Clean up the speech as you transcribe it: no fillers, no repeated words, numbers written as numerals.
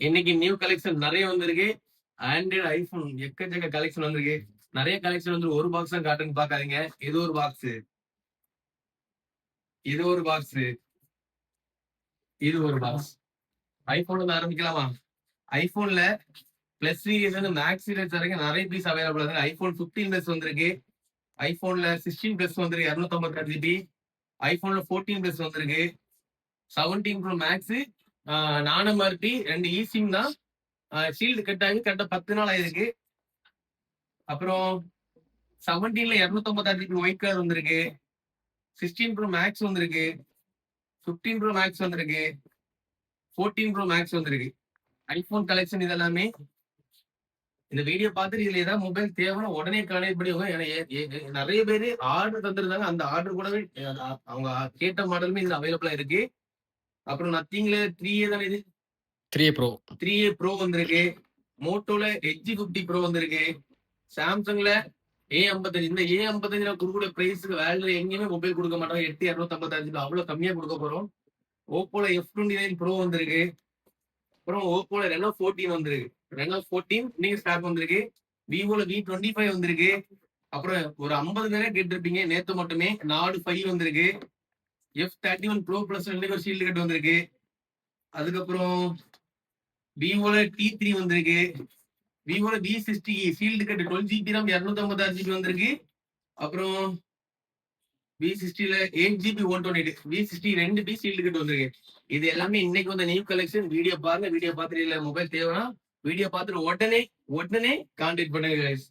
இன்னைக்கு new collection நிறைய வந்திருக்கு. ஆண்ட்ராய்டு ஐபோன் எக்கச்சக்க கலெக்ஷன் வந்திருக்கு. நிறைய கலெக்ஷன் வந்து ஒரு பாக்ஸ் தான் காட்டுன்னு பாக்காதீங்க. இது ஒரு பாக்ஸ், இது ஒரு பாக்ஸ், இது ஒரு பாக்ஸ். ஐபோன்ல இருந்து ஆரம்பிக்கலாமா? ஐபோன்ல பிளஸ் சீரிஸ் வந்து மேக்ஸ் சீரிஸ் வரைக்கும் நிறைய பீஸ் அவைலபிள் இருக்கு. ஐபோன் 15 பிளஸ் வந்திருக்கு. ஐபோன்ல 16 பிளஸ் வந்திருக்கு 256 ஜிபி. ஐபோன்ல 14 பிளஸ் வந்திருக்கு. 17 ப்ரோ மேக்ஸ் நானமர்டி 2 ஈசிம் தான். ஷீல்டு கட் ஆகி கரெக்டா 10 நாள் ஆயிருக்கு. அப்புறம் 17ல 256 ஜிபி ஒயிட் கலர் வந்திருக்கு. 16 ப்ரோ மேக்ஸ் வந்திருக்கு. 15 ப்ரோ மேக்ஸ் வந்திருக்கு. 14 ப்ரோ மேக்ஸ் வந்திருக்கு. ஐபோன் கலெக்ஷன் இதெல்லாமே. இந்த வீடியோ பார்த்துட்டு இதுல ஏதாவது மொபைல் தேவைன்னா உடனே கனெக்ட் பண்ணி நிறைய பேர் ஆர்டர் தந்துருந்தாங்க. அந்த ஆர்டர் கூடவே அவங்க கேட்ட மாடலுமே இதுல அவைலபிளா இருக்கு. அப்புறம் நத்திங்ல 3A தானே இது, 3A Pro 3A Pro வந்திருக்கு. மோட்டோல எட்ஜி 50 ப்ரோ வந்திருக்கு. சாம்சங்ல A55. இந்த A55 கொடுக்கக்கூடிய பிரைஸ்க்கு வேல்யூ எங்கேயுமே மொபைல் கொடுக்க மாட்டோம். 8256 அவ்வளவு கம்மியா கொடுக்க போறோம். ஓப்போல F29 ப்ரோ வந்திருக்கு. அப்புறம் ஓப்போல ரெனோ 14 வந்திருக்கு. ரெனோ 14 நீங்க ஸ்டாக் வந்திருக்கு. விவோல V25 வந்திருக்கு. அப்புறம் ஒரு 50 பேரே கேட்டிருப்பீங்க நேத்து மட்டுமே. நாடு 5 வந்திருக்கு. F31 ப்ரோ பிளஸ் ஒரு ஷீல்டு கட் வந்திருக்கு. அதுக்கப்புறம் விவோல T3 வந்திருக்கு. விவோல V60 shield cut 12 GB RAM 256 GB வந்திருக்கு. அப்புறம் V60ல 8 GB 128 V60 2 piece shield cut வந்திருக்கு. இது எல்லாமே இன்னைக்கு வந்த நியூ கலெக்ஷன். வீடியோ பாருங்க. வீடியோ பார்த்துட்டு இல்ல மொபைல் தேவைன்னா வீடியோ பார்த்துட்டு உடனே கான்டாக்ட் பண்ணுங்க guys.